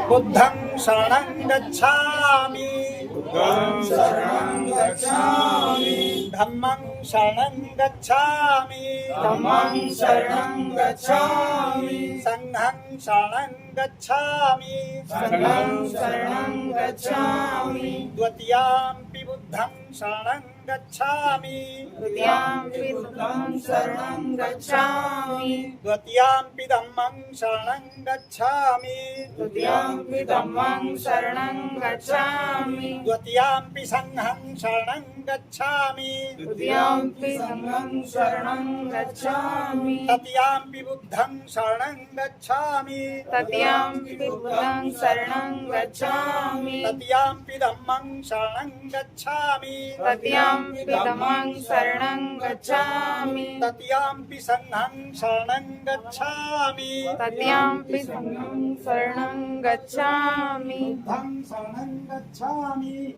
बुद्धं शरणं गच्छामि धम्मं शरणं गच्छामि संघं शरणं गच्छामि द्वितीयाम्पि बुद्धं शरणं गच्छामि द्वितीयाम्पि धम्मं शरणं गच्छामि द्वितीयाम्पि संघं शरणं गच्छामि तृतीयाम्पि बुद्धं शरणं गच्छामि तृतीयाम्पि धम्मं शरणं गच्छामि तृतीयाम्पि संघं शरणं गच्छामि बुद्धं शरणं गच्छामि